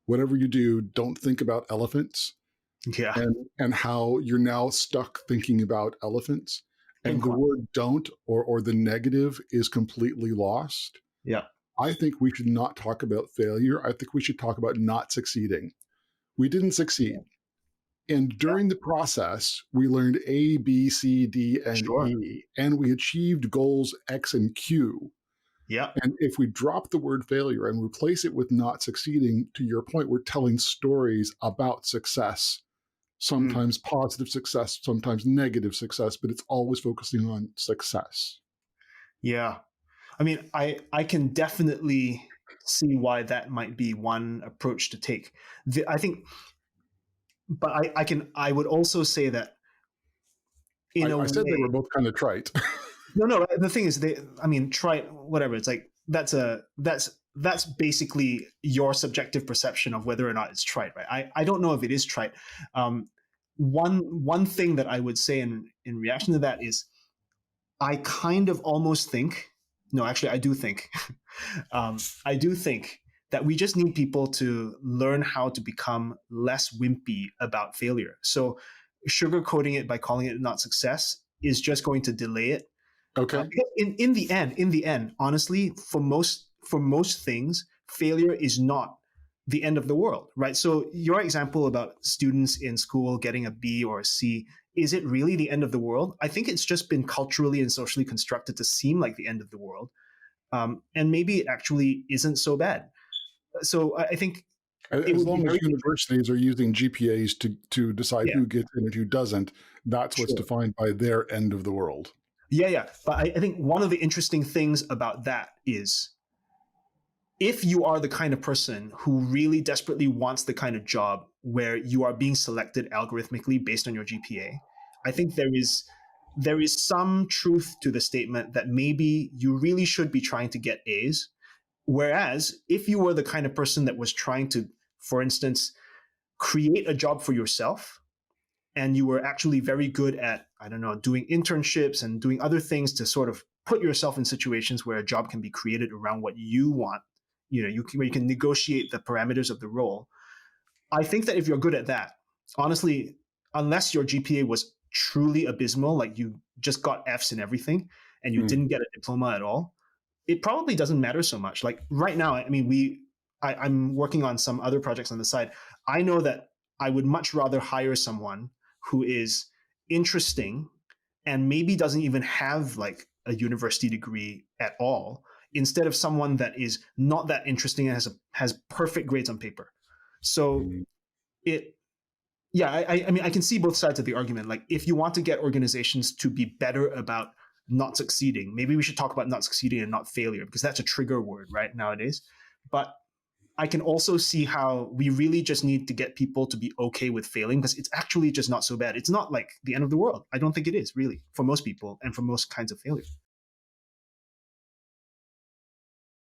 whatever you do, don't think about elephants, Yeah. and how you're now stuck thinking about elephants. And the Income. word don't or the negative is completely lost. Yeah. I think we should not talk about failure. I think we should talk about not succeeding. We didn't succeed. And during the process, we learned A, B, C, D, and Sure. E, and we achieved goals X and Q. Yeah. And if we drop the word failure and replace it with not succeeding, to your point, we're telling stories about success, sometimes positive success, sometimes negative success, but it's always focusing on success. Yeah. I mean, I can definitely see why that might be one approach to take. I think, but I would also say that in a I said they were way, both kind of trite. no, the thing is, try whatever. It's like, that's basically your subjective perception of whether or not it's trite, right? I don't know if it is trite. One thing that I would say in reaction to that is, I kind of almost think, no, actually, I do think, I do think that we just need people to learn how to become less wimpy about failure. So sugarcoating it by calling it not success is just going to delay it. Okay. In the end, honestly, for most things, failure is not the end of the world, right? So your example about students in school getting a B or a C, is it really the end of the world? I think it's just been culturally and socially constructed to seem like the end of the world. And maybe it actually isn't so bad. So I think as long as universities are using GPAs to decide who gets in and who doesn't, that's what's defined by their end of the world. Yeah. But I think one of the interesting things about that is, if you are the kind of person who really desperately wants the kind of job where you are being selected algorithmically based on your GPA, I think there is some truth to the statement that maybe you really should be trying to get A's. Whereas if you were the kind of person that was trying to, for instance, create a job for yourself, and you were actually very good at, I don't know, doing internships and doing other things to sort of put yourself in situations where a job can be created around what you want, where you can negotiate the parameters of the role. I think that if you're good at that, honestly, unless your GPA was truly abysmal, like you just got Fs in everything and you didn't get a diploma at all, it probably doesn't matter so much. Like right now, I mean, I'm working on some other projects on the side. I know that I would much rather hire someone who is interesting and maybe doesn't even have like a university degree at all, instead of someone that is not that interesting and has perfect grades on paper. So I mean, I can see both sides of the argument. Like, if you want to get organizations to be better about not succeeding, maybe we should talk about not succeeding and not failure, because that's a trigger word right nowadays. But I can also see how we really just need to get people to be okay with failing, because it's actually just not so bad. It's not like the end of the world. I don't think it is, really, for most people and for most kinds of failure.